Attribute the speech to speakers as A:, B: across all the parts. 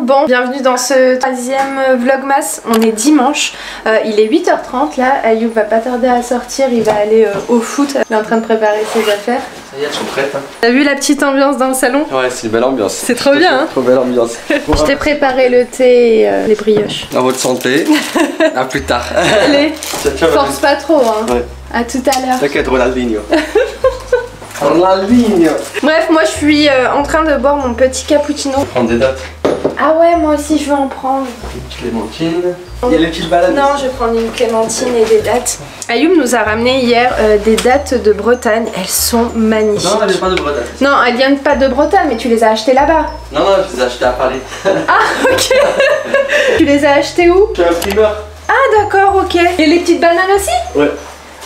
A: Bon, bienvenue dans ce troisième vlogmas. On est dimanche, il est 8h30 là. Ayoub va pas tarder à sortir, il va aller au foot. Il est en train de préparer ses affaires.
B: Ça y est, elles sont prêtes. Hein.
A: T'as vu la petite ambiance dans le salon?
B: Ouais, c'est une belle ambiance.
A: C'est trop bien, hein?
B: Trop belle ambiance.
A: Je t'ai préparé le thé et les brioches.
B: À votre santé. À plus tard.
A: Allez, force pas trop, hein.
B: Ouais.
A: À tout à l'heure.
B: T'inquiète, Ronaldinho. Ronaldinho.
A: Bref, moi je suis en train de boire mon petit cappuccino.
B: Je vais prendre des dates.
A: Ah ouais, moi aussi je veux en prendre.
B: Une petite clémentine. Il y a les petites balades.
A: Non, je vais prendre une clémentine et des dattes. Ayoub nous a ramené hier des dattes de Bretagne. Elles sont magnifiques.
B: Non, elles viennent pas de Bretagne.
A: Non, elles viennent pas de Bretagne, mais tu les as achetées là-bas.
B: Non, je les ai achetées à Paris.
A: Ah, ok. Tu les as achetées où?
B: Je suis un primeur.
A: Ah, d'accord, ok. Et les petites bananes aussi?
B: Ouais.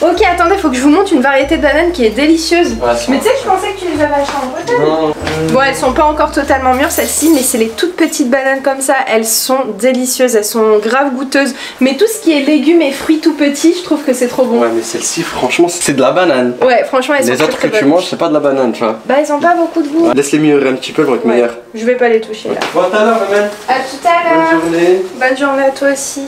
A: Ok, attendez, faut que je vous montre une variété de bananes qui est délicieuse.
B: Ouais,
A: mais tu sais que je pensais que tu les avais achetées en Bretagne.
B: Non.
A: Bon, elles sont pas encore totalement mûres celles-ci, mais c'est les toutes petites bananes comme ça. Elles sont délicieuses, elles sont grave goûteuses. Mais tout ce qui est légumes et fruits tout petits, je trouve que c'est trop bon.
B: Ouais, mais celle-ci, franchement, c'est de la banane.
A: Ouais, franchement, elles sont
B: Les autres
A: très,
B: que
A: très
B: tu
A: bonnes.
B: manges, c'est pas de la banane, tu vois.
A: Bah, ils ont pas beaucoup de goût.
B: Ouais. Laisse-les mûrir un petit peu, elles vont être meilleures.
A: Je vais pas les toucher là.
B: Bon, à tout à l'heure, maman.
A: À tout à l'heure.
B: Bonne journée.
A: Bonne journée à toi aussi.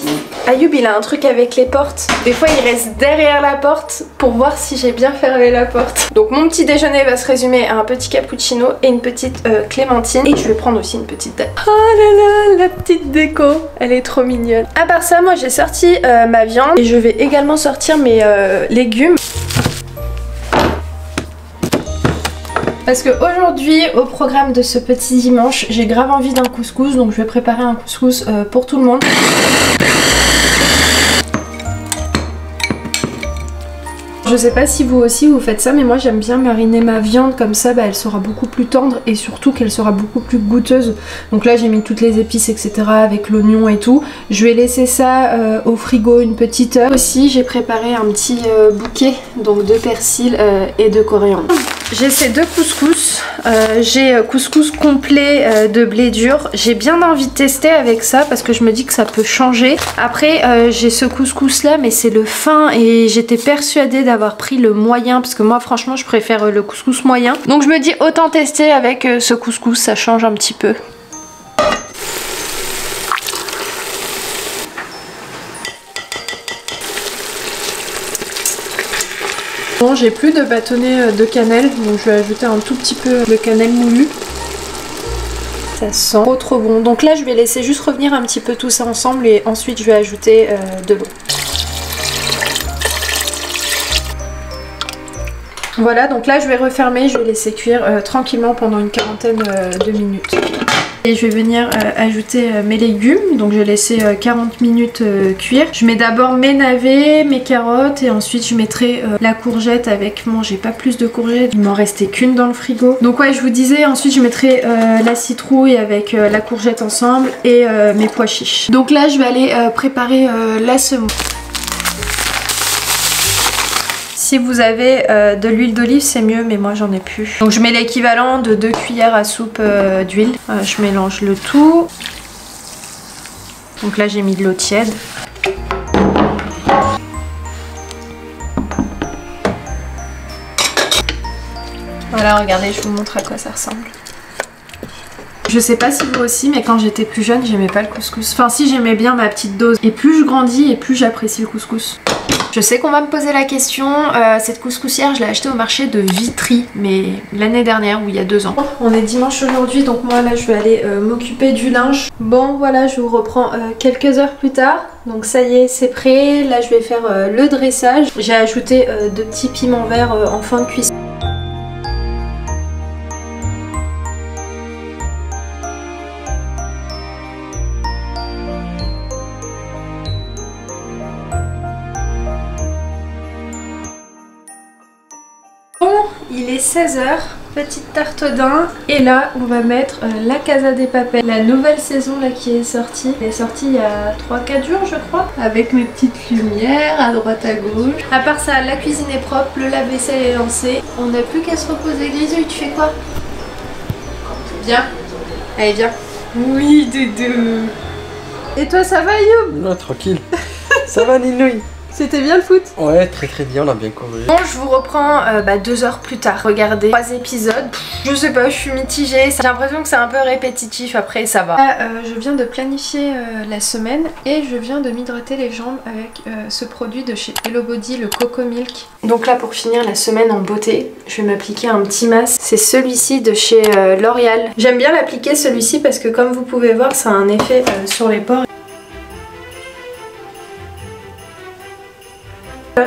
A: Ayoub, il a un truc avec les portes. Des fois, il reste derrière la porte pour voir si j'ai bien fermé la porte. Donc, mon petit déjeuner va se résumer à un petit cappuccino et une petite clémentine. Et je vais prendre aussi une petite date. Oh là là, la petite déco. Elle est trop mignonne. À part ça, moi, j'ai sorti ma viande et je vais également sortir mes légumes. Parce qu'aujourd'hui, au programme de ce petit dimanche, j'ai grave envie d'un couscous, donc je vais préparer un couscous pour tout le monde. Je sais pas si vous aussi vous faites ça, mais moi j'aime bien mariner ma viande comme ça, bah, elle sera beaucoup plus tendre et surtout qu'elle sera beaucoup plus goûteuse. Donc là j'ai mis toutes les épices etc avec l'oignon et tout. Je vais laisser ça au frigo une petite heure. Aussi j'ai préparé un petit bouquet donc de persil et de coriandre. J'ai ces deux couscous, j'ai couscous complet de blé dur. J'ai bien envie de tester avec ça parce que je me dis que ça peut changer. Après j'ai ce couscous là mais c'est le fin et j'étais persuadée d'avoir pris le moyen parce que moi franchement je préfère le couscous moyen. Donc je me dis autant tester avec ce couscous, ça change un petit peu. Bon, j'ai plus de bâtonnets de cannelle, donc je vais ajouter un tout petit peu de cannelle moulue. Ça sent trop bon. Donc là, je vais laisser juste revenir un petit peu tout ça ensemble et ensuite je vais ajouter de l'eau. Voilà, donc là je vais refermer, je vais laisser cuire tranquillement pendant une quarantaine de minutes. Et je vais venir ajouter mes légumes, donc je vais laisser 40 minutes cuire. Je mets d'abord mes navets, mes carottes et ensuite je mettrai la courgette avec mon... J'ai pas plus de courgettes, il m'en restait qu'une dans le frigo. Donc ouais, je vous disais, ensuite je mettrai la citrouille avec la courgette ensemble et mes pois chiches. Donc là je vais aller préparer la semoule. Si vous avez de l'huile d'olive c'est mieux mais moi j'en ai plus. Donc je mets l'équivalent de 2 cuillères à soupe d'huile. Je mélange le tout. Donc là j'ai mis de l'eau tiède. Voilà, regardez, je vous montre à quoi ça ressemble. Je sais pas si vous aussi, mais quand j'étais plus jeune, j'aimais pas le couscous. Enfin si, j'aimais bien ma petite dose. Et plus je grandis et plus j'apprécie le couscous. Je sais qu'on va me poser la question, cette couscoussière je l'ai achetée au marché de Vitry, mais l'année dernière ou il y a 2 ans. On est dimanche aujourd'hui, donc moi là je vais aller m'occuper du linge. Bon voilà, je vous reprends quelques heures plus tard. Donc ça y est, c'est prêt. Là je vais faire le dressage. J'ai ajouté 2 petits piments verts en fin de cuisson. Il est 16h, petite tarte au daim et là on va mettre La Casa de Papel, la nouvelle saison là qui est sortie. Elle est sortie il y a 3-4 jours je crois, avec mes petites lumières à droite à gauche. À part ça, la cuisine est propre, le lave-vaisselle est lancé. On n'a plus qu'à se reposer. Grisouille, tu fais quoi? Viens. Allez viens. Oui Doudou. Et toi ça va Ayoub?
B: Non, tranquille. Ça va Ninouille?
A: C'était bien le foot?
B: Ouais, très bien, on a bien couru.
A: Bon, je vous reprends 2 heures plus tard. Regardez 3 épisodes. Je sais pas, je suis mitigée. J'ai l'impression que c'est un peu répétitif, après ça va. Là, je viens de planifier la semaine et je viens de m'hydrater les jambes avec ce produit de chez Hello Body, le Coco Milk. Donc là, pour finir la semaine en beauté, je vais m'appliquer un petit masque. C'est celui-ci de chez L'Oréal. J'aime bien l'appliquer celui-ci parce que comme vous pouvez voir, ça a un effet sur les pores.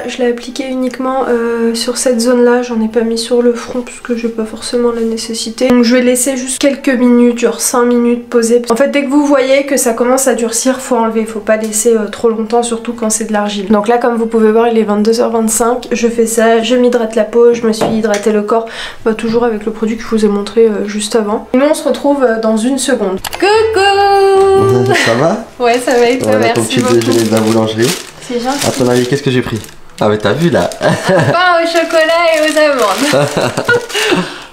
A: Je l'ai appliqué uniquement sur cette zone là, j'en ai pas mis sur le front parce que j'ai pas forcément la nécessité. Donc je vais laisser juste quelques minutes, genre 5 minutes poser. En fait dès que vous voyez que ça commence à durcir, faut enlever, faut pas laisser trop longtemps, surtout quand c'est de l'argile. Donc là comme vous pouvez voir il est 22h25, je fais ça, je m'hydrate la peau, je me suis hydraté le corps, toujours avec le produit que je vous ai montré juste avant. Et nous on se retrouve dans une seconde. Coucou.
B: Ça va?
A: Ouais ça va et toi,
B: voilà,
A: merci
B: ton petit
A: beaucoup.
B: déjeuner de la boulangerie.
A: C'est gentil.
B: À ton avis, qu'est-ce que j'ai pris? Ah mais t'as vu là?
A: Pain au chocolat et aux amandes.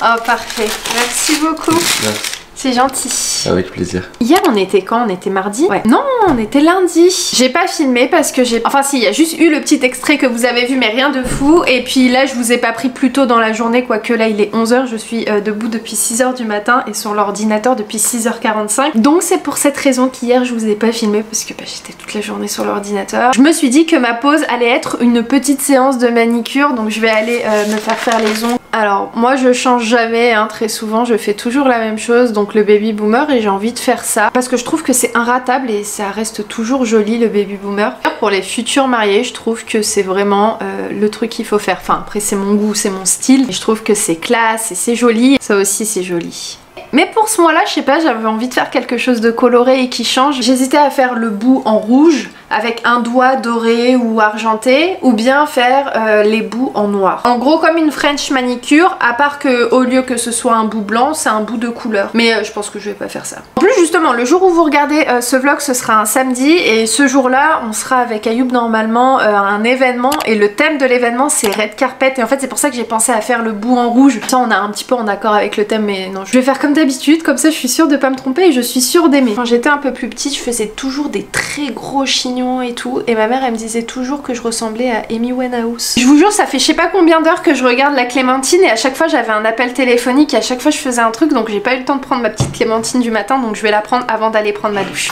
A: Oh parfait, merci beaucoup.
B: Merci.
A: C'est gentil.
B: Avec plaisir.
A: Hier on était quand? On était mardi? Ouais. Non, on était lundi. J'ai pas filmé parce que j'ai... Enfin si, il y a juste eu le petit extrait que vous avez vu mais rien de fou. Et puis là je vous ai pas pris plus tôt dans la journée, quoique là il est 11h. Je suis debout depuis 6h du matin et sur l'ordinateur depuis 6h45. Donc c'est pour cette raison qu'hier je vous ai pas filmé parce que j'étais toute la journée sur l'ordinateur. Je me suis dit que ma pause allait être une petite séance de manicure. Donc je vais aller me faire les ongles. Alors moi je change jamais, hein, très souvent je fais toujours la même chose, donc le baby boomer, et j'ai envie de faire ça parce que je trouve que c'est inratable et ça reste toujours joli le baby boomer. Pour les futurs mariés je trouve que c'est vraiment le truc qu'il faut faire, enfin après c'est mon goût, c'est mon style, et je trouve que c'est classe et c'est joli, ça aussi c'est joli. Mais pour ce mois-là, je sais pas, j'avais envie de faire quelque chose de coloré et qui change. J'hésitais à faire le bout en rouge avec un doigt doré ou argenté, ou bien faire les bouts en noir. En gros comme une French manicure, à part que au lieu que ce soit un bout blanc, c'est un bout de couleur. Mais je pense que je vais pas faire ça. En plus justement, le jour où vous regardez ce vlog, ce sera un samedi, et ce jour-là, on sera avec Ayoub normalement à un événement, et le thème de l'événement c'est Red Carpet, et en fait c'est pour ça que j'ai pensé à faire le bout en rouge. Ça on a un petit peu en accord avec le thème, mais non, je vais faire comme d'habitude, comme ça je suis sûre de pas me tromper et je suis sûre d'aimer. Quand j'étais un peu plus petite, je faisais toujours des très gros chignons et tout, et ma mère elle me disait toujours que je ressemblais à Amy Winehouse. Je vous jure, ça fait je sais pas combien d'heures que je regarde la Clémentine, et à chaque fois j'avais un appel téléphonique et à chaque fois je faisais un truc, donc j'ai pas eu le temps de prendre ma petite Clémentine du matin, donc je vais la prendre avant d'aller prendre ma douche.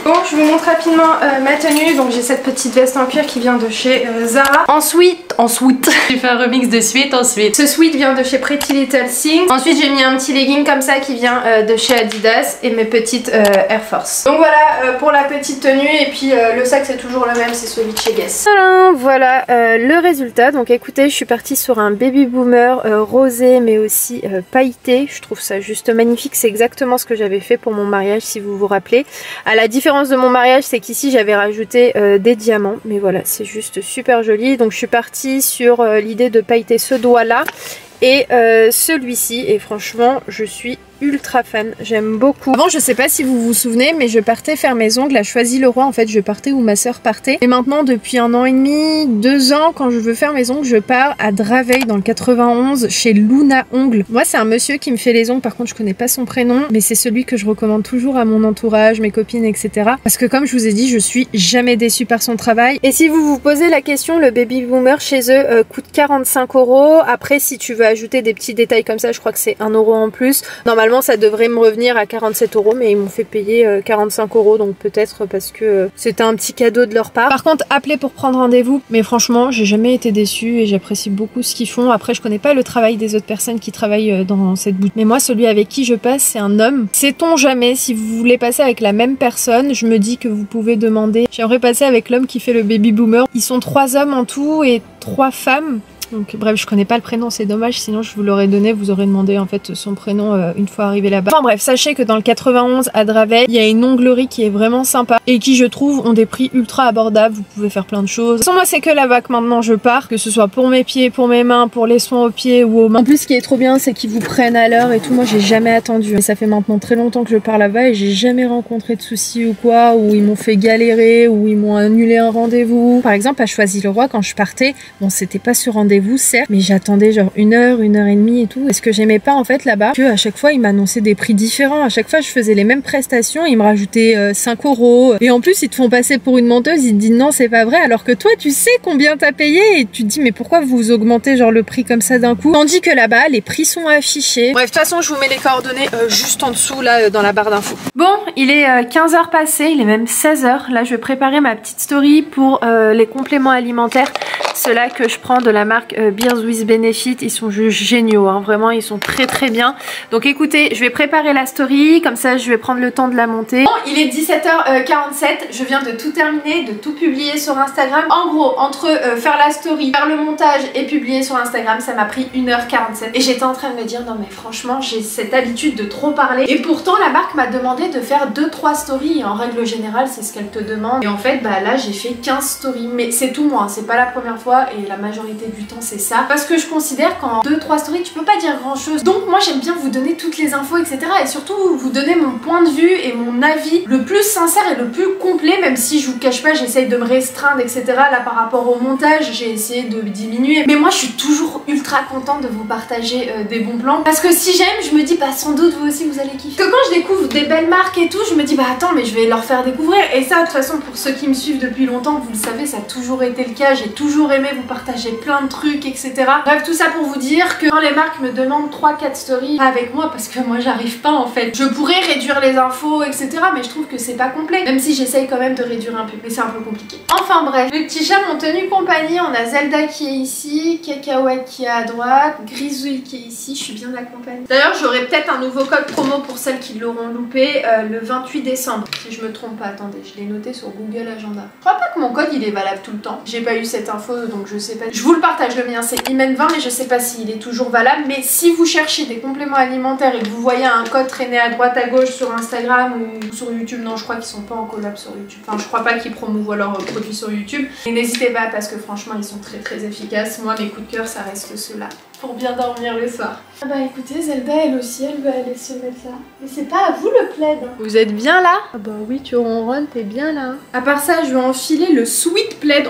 A: Bon, je vous montre rapidement ma tenue. Donc j'ai cette petite veste en cuir qui vient de chez Zara. Ensuite, j'ai fait un remix de sweat ensuite. Ce sweat vient de chez Pretty Little Things. Ensuite j'ai mis un petit legging comme ça qui vient de chez Adidas, et mes petites Air Force. Donc voilà pour la petite tenue, et puis le sac c'est toujours le même, c'est celui de chez Guess. Voilà le résultat. Donc écoutez, je suis partie sur un baby boomer rosé mais aussi pailleté. Je trouve ça juste magnifique. C'est exactement ce que j'avais fait pour mon mariage, si vous vous rappelez. À la différence de mon mariage, c'est qu'ici j'avais rajouté des diamants, mais voilà, c'est juste super joli. Donc je suis partie sur l'idée de pailleter ce doigt là et celui-ci, et franchement je suis ultra fan, j'aime beaucoup. Avant je sais pas si vous vous souvenez, mais je partais faire mes ongles à Choisy-le-Roi, en fait je partais où ma soeur partait, et maintenant depuis 1 an et demi, 2 ans, quand je veux faire mes ongles, je pars à Draveil dans le 91 chez Luna Ongles. Moi c'est un monsieur qui me fait les ongles, par contre je connais pas son prénom, mais c'est celui que je recommande toujours à mon entourage, mes copines, etc. Parce que comme je vous ai dit, je suis jamais déçue par son travail. Et si vous vous posez la question, le baby boomer chez eux coûte 45 €. Après si tu veux ajouter des petits détails comme ça, je crois que c'est 1 € en plus. Normalement ça devrait me revenir à 47 €, mais ils m'ont fait payer 45 €, donc peut-être parce que c'était un petit cadeau de leur part. Par contre, appelez pour prendre rendez-vous, mais franchement j'ai jamais été déçue et j'apprécie beaucoup ce qu'ils font. Après je connais pas le travail des autres personnes qui travaillent dans cette boutique, mais moi celui avec qui je passe c'est un homme. Sait-on jamais, si vous voulez passer avec la même personne, je me dis que vous pouvez demander. J'aimerais passer avec l'homme qui fait le baby boomer. Ils sont 3 hommes en tout et 3 femmes. Donc bref, je connais pas le prénom, c'est dommage, sinon je vous l'aurais donné, vous aurez demandé en fait son prénom une fois arrivé là-bas. Enfin bref, sachez que dans le 91 à Draveil, il y a une onglerie qui est vraiment sympa et qui je trouve ont des prix ultra abordables, vous pouvez faire plein de choses. De toute façon moi c'est que là-bas que maintenant je pars, que ce soit pour mes pieds, pour mes mains, pour les soins aux pieds ou aux mains. En plus ce qui est trop bien c'est qu'ils vous prennent à l'heure et tout, moi j'ai jamais attendu. Et ça fait maintenant très longtemps que je pars là-bas et j'ai jamais rencontré de soucis ou quoi, ou ils m'ont fait galérer, ou ils m'ont annulé un rendez-vous. Par exemple à Choisy-le-Roi quand je partais, bon c'était pas sur rendez-vous, rendez-vous, certes, mais j'attendais genre 1 heure et demie et tout. Et ce que j'aimais pas en fait là-bas, que à chaque fois ils m'annonçaient des prix différents. À chaque fois je faisais les mêmes prestations, ils me rajoutaient 5 €. Et en plus ils te font passer pour une menteuse, ils te disent non c'est pas vrai, alors que toi tu sais combien t'as payé et tu te dis mais pourquoi vous augmentez genre le prix comme ça d'un coup? Tandis que là-bas les prix sont affichés. Bref, de toute façon je vous mets les coordonnées juste en dessous là dans la barre d'infos. Bon, il est 15h passé, il est même 16h. Là je vais préparer ma petite story pour les compléments alimentaires. Ceux-là que je prends de la marque Beers with Benefit, ils sont juste géniaux, hein. Vraiment ils sont très bien. Donc écoutez, je vais préparer la story, comme ça je vais prendre le temps de la monter. Bon, il est 17h47, je viens de tout terminer, de tout publier sur Instagram. En gros, entre faire la story, faire le montage et publier sur Instagram, ça m'a pris 1h47. Et j'étais en train de me dire, non mais franchement, j'ai cette habitude de trop parler. Et pourtant la marque m'a demandé de faire 2-3 stories, et en règle générale c'est ce qu'elle te demande. Et en fait, bah là j'ai fait 15 stories, mais c'est tout moi, c'est pas la première fois et la majorité du temps c'est ça. Parce que je considère qu'en 2-3 stories, tu peux pas dire grand chose. Donc moi j'aime bien vous donner toutes les infos, etc. Et surtout vous donner mon point de vue et mon avis le plus sincère et le plus complet, même si je vous cache pas, j'essaye de me restreindre, etc. Là par rapport au montage, j'ai essayé de diminuer. Mais moi je suis toujours ultra contente de vous partager des bons plans. Parce que si j'aime, je me dis bah sans doute vous aussi vous allez kiffer. Que quand je découvre des belles marques et tout, je me dis bah attends mais je vais leur faire découvrir. Et ça de toute façon pour ceux qui me suivent depuis longtemps, vous le savez, ça a toujours été le cas. J'ai toujours aimé vous partager plein de trucs, etc. Bref, tout ça pour vous dire que quand les marques me demandent 3-4 stories avec moi, parce que moi j'arrive pas en fait, je pourrais réduire les infos, etc. Mais je trouve que c'est pas complet, même si j'essaye quand même de réduire un peu, mais c'est un peu compliqué. Enfin bref, les petits chats m'ont tenu compagnie. On a Zelda qui est ici, Cacahuète qui est à droite, Grisouille qui est ici, je suis bien accompagnée. D'ailleurs j'aurai peut-être un nouveau code promo pour celles qui l'auront loupé le 28 décembre, si je me trompe pas. Attendez, je l'ai noté sur Google Agenda. Je crois pas que mon code il est valable tout le temps, j'ai pas eu cette info donc je sais pas. Je vous le partage, le mien c'est Imen20, mais je sais pas s'il est toujours valable. Mais si vous cherchez des compléments alimentaires et que vous voyez un code traîner à droite à gauche sur Instagram ou sur YouTube, non je crois qu'ils sont pas en collab sur YouTube, enfin je crois pas qu'ils promouvoient leurs produits sur YouTube, et n'hésitez pas parce que franchement ils sont très efficaces. Moi mes coups de cœur ça reste ceux-là pour bien dormir le soir. Ah bah écoutez, Zelda elle aussi elle va aller se mettre là, mais c'est pas à vous le plaid. Vous êtes bien là? Ah bah oui, tu ronronnes, t'es bien là. À part ça je vais enfiler le sweet plaid.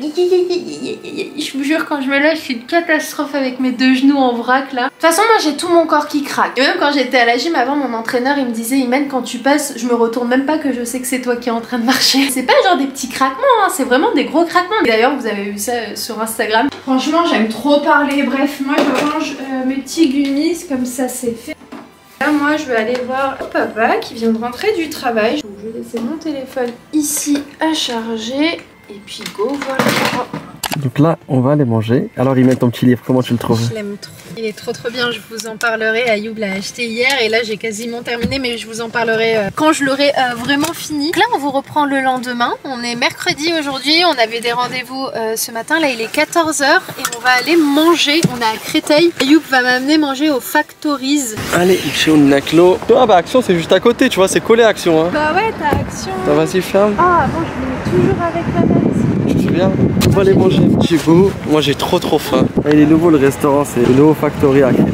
A: Je vous jure, quand je me lève, je suis une catastrophe avec mes 2 genoux en vrac là. De toute façon, moi j'ai tout mon corps qui craque. Et même quand j'étais à la gym avant, mon entraîneur il me disait Imen, quand tu passes, je me retourne même pas que je sais que c'est toi qui es en train de marcher. C'est pas genre des petits craquements, hein, c'est vraiment des gros craquements. D'ailleurs, vous avez vu ça sur Instagram. Franchement, j'aime trop parler. Bref, moi je range mes petits gummies, comme ça c'est fait. Là, moi je vais aller voir papa qui vient de rentrer du travail. Donc, je vais laisser mon téléphone ici à charger. Et puis go, voilà.
B: Donc là, on va les manger. Alors, ils mettent ton petit livre, comment tu le trouves?
A: Je l'aime trop. Il est trop bien, je vous en parlerai. Ayoub l'a acheté hier et là j'ai quasiment terminé, mais je vous en parlerai quand je l'aurai vraiment fini. Donc là, on vous reprend le lendemain. On est mercredi aujourd'hui, on avait des rendez-vous ce matin. Là, il est 14h et on va aller manger. On est à Créteil. Ayoub va m'amener manger au Factories.
B: Allez, chez Unaclo. Ah bah Action, c'est juste à côté, tu vois, c'est collé à Action. Hein.
A: Bah ouais, t'as Action.
B: Bah, vas-y, ferme.
A: Ah, avant, je venais toujours avec ma mère ici.
B: Tu te souviens? On va aller manger. Chez vous, moi j'ai trop faim. Ah, il est nouveau le restaurant, c'est le nouveau Factory à Créteil.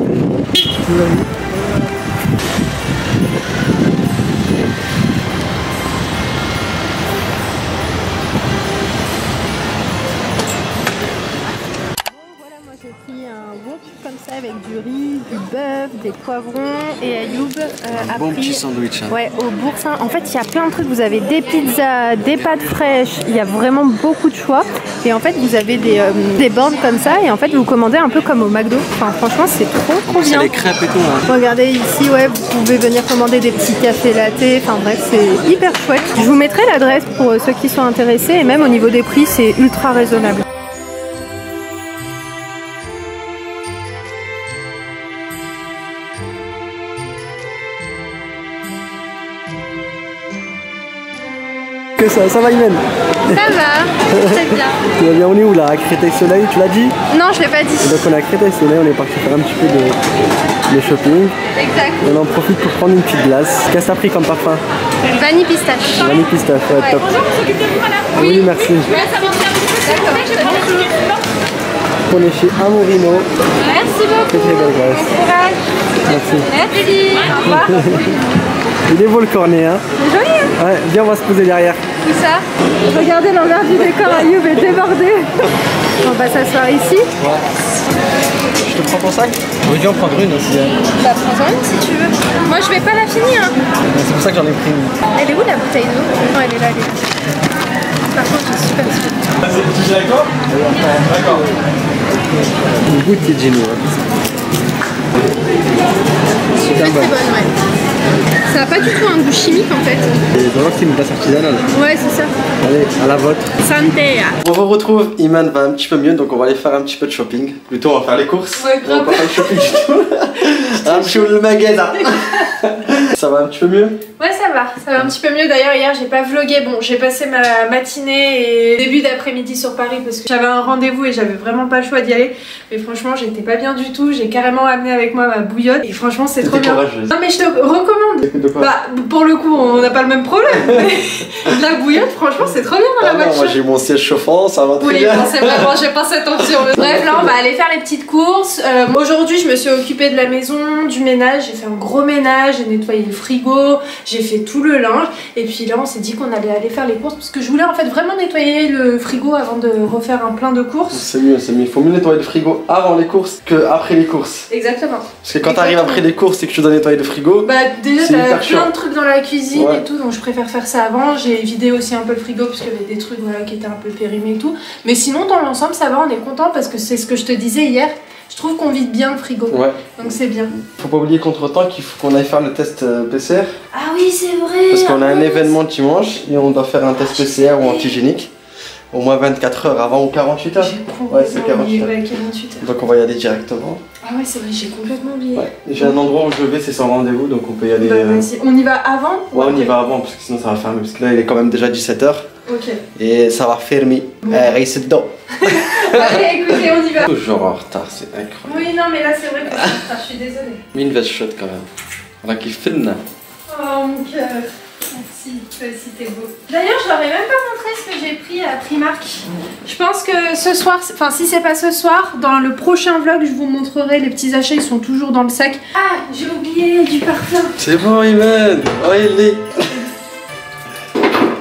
A: Comme ça avec du riz, du bœuf, des poivrons et Ayoub
B: un bon petit sandwich. Hein.
A: Ouais, au Boursin. En fait, il y a plein de trucs. Vous avez des pizzas, des pâtes fraîches. Il y a vraiment beaucoup de choix. Et en fait, vous avez des bornes comme ça. Et en fait, vous commandez un peu comme au McDo. Enfin, franchement, c'est trop bien.
B: C'est les crêpes et tout. Hein.
A: Regardez ici, ouais, vous pouvez venir commander des petits cafés latte. Enfin bref, c'est hyper chouette. Je vous mettrai l'adresse pour ceux qui sont intéressés. Et même au niveau des prix, c'est ultra raisonnable.
B: Que ça va Imen?
A: Ça va, très bien.
B: Tu vas bien, on est où là? À Créteil-Soleil, tu l'as dit?
A: Non, je l'ai pas dit.
B: Donc on est à Créteil-Soleil, on est parti faire un petit peu de shopping.
A: Exact.
B: Et on en profite pour prendre une petite glace. Qu'est-ce que ça a pris comme parfum?
A: Vanille pistache.
B: Vanille pistache, ouais, top.
A: Bonjour, on s'occupe de vous madame.
B: Oui, merci.
A: D'accord.
B: On est chez Amorino.
A: Merci beaucoup.
B: Très belle glace.
A: Bon courage.
B: Merci.
A: Merci. Au revoir.
B: Il est beau le cornet, hein?
A: C'est joli, hein?
B: Ouais, viens, on va se poser derrière.
A: Tout ça. Regardez l'envers du décor, Ayoub est débordé. On va s'asseoir ici.
B: Ouais. Je te prends ton sac? J'aurais dû en prendre une aussi. Hein.
A: Bah prends-en une si tu veux. Moi je vais pas la finir. Hein.
B: C'est pour ça que j'en ai pris une.
A: Elle est où la bouteille d'eau? Non, elle est là, elle est là. Par contre, j'ai super soif.
B: Tu es d'accord? D'accord. Une goutte qui est Gino.
A: Super très bonne, ouais. Ça n'a pas du tout un goût chimique en fait.
B: Et vraiment que c'est une glace artisanale.
A: Ouais, c'est ça.
B: Allez, à la vôtre.
A: Santé.
B: On vous retrouve, Iman va un petit peu mieux, donc on va aller faire un petit peu de shopping. Plutôt, on va faire les courses.
A: Ouais, grave.
B: On va pas faire le shopping du tout. Un petit peu le magasin. Ça va un petit peu mieux?
A: Ouais, ça va un petit peu mieux. D'ailleurs, hier, j'ai pas vlogué. Bon, j'ai passé ma matinée et début d'après-midi sur Paris parce que j'avais un rendez-vous et j'avais vraiment pas le choix d'y aller. Mais franchement, j'étais pas bien du tout. J'ai carrément amené avec moi ma bouillotte et franchement, c'est trop bien. Non, mais je te recommande. Bah, pour le coup, on n'a pas le même problème. Mais la bouillotte, franchement, c'est trop bien dans la voiture.
B: Moi, j'ai mon siège chauffant, ça va très bien.
A: Oui, c'est vraiment, j'ai pas cette option. Bref, là, on va aller faire les petites courses. Aujourd'hui, je me suis occupée de la maison, du ménage. J'ai fait un gros ménage, j'ai nettoyé le frigo, j'ai fait tout le linge. Et puis là, on s'est dit qu'on allait aller faire les courses parce que je voulais en fait vraiment nettoyer le frigo avant de refaire un plein de courses.
B: C'est mieux, c'est mieux. Il faut mieux nettoyer le frigo avant les courses que après les courses.
A: Exactement.
B: Parce que quand t'arrives après les courses et que tu dois nettoyer le frigo,
A: bah déjà t'as plein
B: chiant.
A: de trucs dans la cuisine
B: Ouais.
A: et tout, donc je préfère faire ça avant. J'ai vidé aussi un peu le frigo parce qu'il y avait des trucs voilà, qui étaient un peu périmés et tout. Mais sinon dans l'ensemble ça va, on est content parce que c'est ce que je te disais hier. Je trouve qu'on vide bien le frigo,
B: ouais.
A: Donc c'est bien.
B: Faut pas oublier qu'entre-temps qu'il faut qu'on aille faire le test PCR.
A: Ah oui c'est vrai.
B: Parce qu'on a un événement dimanche et on doit faire un test PCR ou antigénique. Au moins 24 heures avant ou 48 heures. Ouais, c'est 48 heures.
A: Ouais, 48 heures.
B: Donc on va y aller directement.
A: Ah ouais, c'est vrai, j'ai complètement oublié.
B: Ouais. J'ai un endroit où je vais, c'est sans rendez-vous, donc on peut y aller.
A: Bah, on y va avant?
B: Ouais, on y va avant, parce que sinon ça va fermer. Parce que là, il est quand même déjà 17 h.
A: Ok.
B: Et ça va fermer. Reste dedans.
A: Allez, écoutez, on y va.
B: Toujours en retard, c'est incroyable.
A: Oui, non, mais là, c'est vrai que je suis désolée.
B: Mais une veste chaude quand même. On a kiffé, non?
A: Oh mon cœur. Merci, toi aussi t'es beau. D'ailleurs, je leur ai même pas montré ce que j'ai pris à Primark. Je pense que ce soir, enfin si c'est pas ce soir, dans le prochain vlog, je vous montrerai les petits achats, ils sont toujours dans le sac. Ah, j'ai oublié du parfum.
B: C'est bon, Iman. Oh, il est.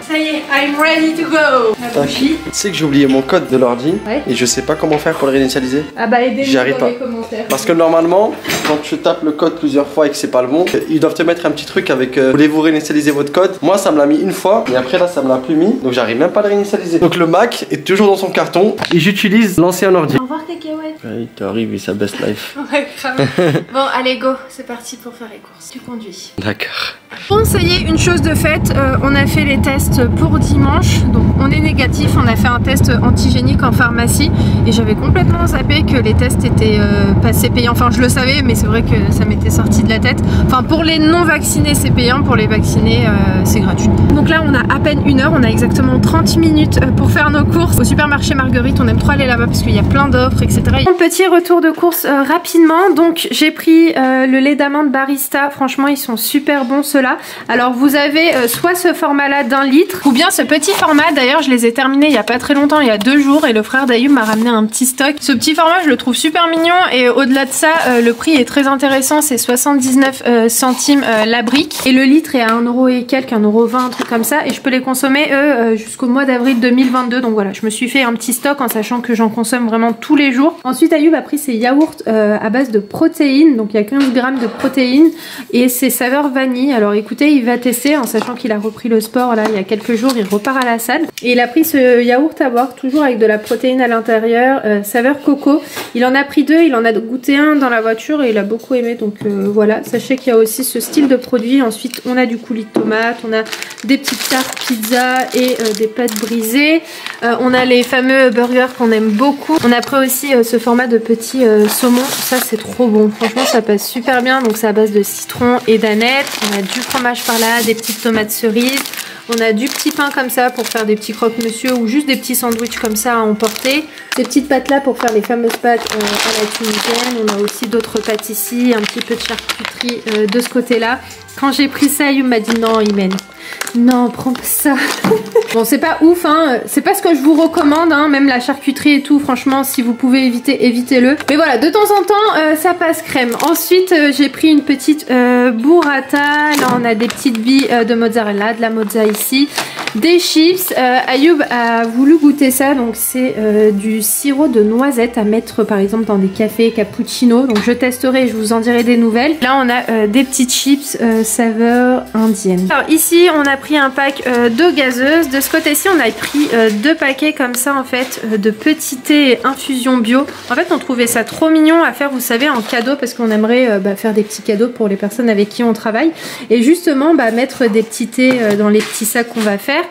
A: Ça y est, I'm ready to go.
B: Tu sais que j'ai oublié mon code de l'ordi,
A: ouais.
B: Et je sais pas comment faire pour le réinitialiser.
A: Ah bah aidez-nous dans
B: pas.
A: les commentaires.
B: Parce que normalement, quand tu tapes le code plusieurs fois et que c'est pas le bon, ils doivent te mettre un petit truc avec voulez-vous réinitialiser votre code. Moi ça me l'a mis une fois et après là ça me l'a plus mis, donc j'arrive même pas à le réinitialiser. Donc le Mac est toujours dans son carton et j'utilise l'ancien ordi.
A: Au revoir cacahuète.
B: Il t'arrive, il sa best life.
A: Ouais, grave. Bon allez go, c'est parti pour faire les courses. Tu conduis.
B: D'accord.
A: Bon ça y est, une chose de faite, on a fait les tests pour dimanche, donc on est négatif, on a fait un test antigénique en pharmacie et j'avais complètement zappé que les tests étaient passés payants, enfin je le savais mais c'est vrai que ça m'était sorti de la tête, enfin pour les non vaccinés c'est payant, pour les vaccinés c'est gratuit. Donc là on a à peine une heure, on a exactement 30 minutes pour faire nos courses au supermarché Marguerite, on aime trop aller là-bas parce qu'il y a plein d'offres etc. Un petit retour de course rapidement, donc j'ai pris le lait d'amande Barista, franchement ils sont super bons ceux-là. Alors vous avez soit ce format là d'1 litre ou bien ce petit format, d'ailleurs je les ai terminés il y a pas très longtemps, il y a 2 jours et le frère d'Ayoub m'a ramené un petit stock. Ce petit format je le trouve super mignon et au-delà de ça le prix est très intéressant, c'est 79 centimes la brique et le litre est à 1 euro et quelques, 1,20 euro, un truc comme ça, et je peux les consommer jusqu'au mois d'avril 2022, donc voilà je me suis fait un petit stock en sachant que j'en consomme vraiment tous les jours. Ensuite Ayoub a pris ses yaourts à base de protéines, donc il y a 15 grammes de protéines et c'est saveur vanille. Alors écoutez, il va tester en sachant qu'il a repris le sport là il y a quelques jours, il repart à la salle et il a pris ce yaourt à boire toujours avec de la protéine à l'intérieur, saveur coco. Il en a pris 2, il en a goûté un dans la voiture et il a beaucoup aimé, donc voilà, sachez qu'il y a aussi ce style de produit. Ensuite on a du coulis de tomate, on a des petites tartes pizza et des pâtes brisées, on a les fameux burgers qu'on aime beaucoup, on a pris aussi ce format de petits saumons, ça c'est trop bon, franchement ça passe super bien, donc c'est à base de citron et d'aneth, on a du fromage par là, des petites tomates cerises, on a du petit pain comme ça pour faire des petits croque-monsieur ou juste des petits sandwichs comme ça à emporter. Ces petites pâtes là pour faire les fameuses pâtes à la tunisienne. On a aussi d'autres pâtes ici, un petit peu de charcuterie de ce côté là. Quand j'ai pris ça, Ayoub m'a dit non Imen, non prends pas ça. Bon c'est pas ouf hein, c'est pas ce que je vous recommande hein, même la charcuterie et tout, franchement si vous pouvez éviter, évitez-le. Mais voilà, de temps en temps ça passe crème. Ensuite j'ai pris une petite burrata, là on a des petites billes de mozzarella, de la mozza ici. Des chips, Ayoub a voulu goûter ça, donc c'est du sirop de noisette à mettre par exemple dans des cafés cappuccino, donc je testerai et je vous en dirai des nouvelles. Là on a des petites chips saveur indienne. Alors ici on a pris un pack d'eau gazeuse, de ce côté-ci on a pris 2 paquets comme ça en fait de petits thés infusion bio. En fait on trouvait ça trop mignon à faire, vous savez, en cadeau, parce qu'on aimerait faire des petits cadeaux pour les personnes avec qui on travaille et justement mettre des petits thés dans les petits sacs qu'on va faire.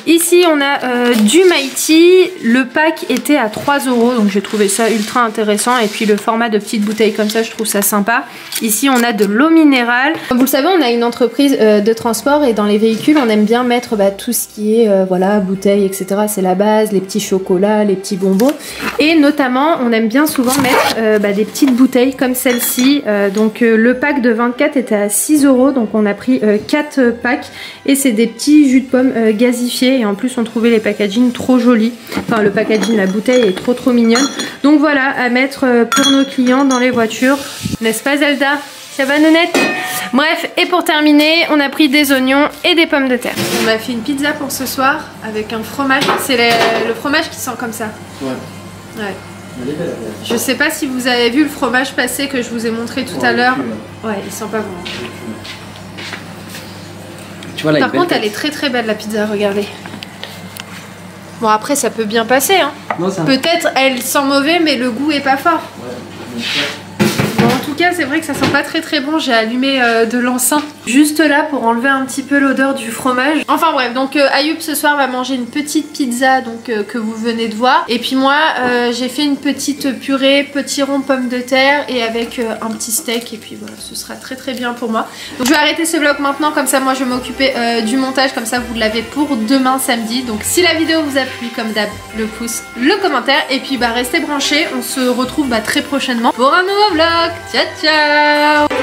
A: Ici on a du Mighty, le pack était à 3 €, donc j'ai trouvé ça ultra intéressant, et puis le format de petites bouteilles comme ça je trouve ça sympa. Ici on a de l'eau minérale. Comme vous le savez, on a une entreprise de transport et dans les véhicules on aime bien mettre tout ce qui est voilà, bouteilles etc, c'est la base, les petits chocolats, les petits bonbons, et notamment on aime bien souvent mettre des petites bouteilles comme celle-ci. Donc le pack de 24 était à 6 €, donc on a pris 4 packs et c'est des petits jus de pomme gazifiés, et en plus on trouvait les packaging trop jolis, enfin le packaging, la bouteille est trop mignonne, donc voilà, à mettre pour nos clients dans les voitures, n'est-ce pas Zelda? Ça va Nounette? Bref, et pour terminer, on a pris des oignons et des pommes de terre. On m'a fait une pizza pour ce soir avec un fromage, c'est le fromage qui sent comme ça. Ouais. Je sais pas si vous avez vu le fromage passer que je vous ai montré tout à l'heure. Ouais, il sent pas bon. Tu vois, là, par contre, elle est très belle la pizza, regardez. Bon, après, ça peut bien passer. Hein. Peut-être elle sent mauvais, mais le goût est pas fort. Ouais. Bon, en tout cas, c'est vrai que ça sent pas très bon. J'ai allumé de l'encens juste là pour enlever un petit peu l'odeur du fromage. Enfin bref, donc Ayoub ce soir va manger une petite pizza donc que vous venez de voir. Et puis moi, j'ai fait une petite purée, petit rond pommes de terre et avec un petit steak. Et puis voilà, ce sera très bien pour moi. Donc je vais arrêter ce vlog maintenant, comme ça moi je vais m'occuper du montage, comme ça vous l'avez pour demain samedi. Donc si la vidéo vous a plu, comme d'hab, le pouce, le commentaire, et puis restez branchés. On se retrouve très prochainement pour un nouveau vlog. Ciao ciao.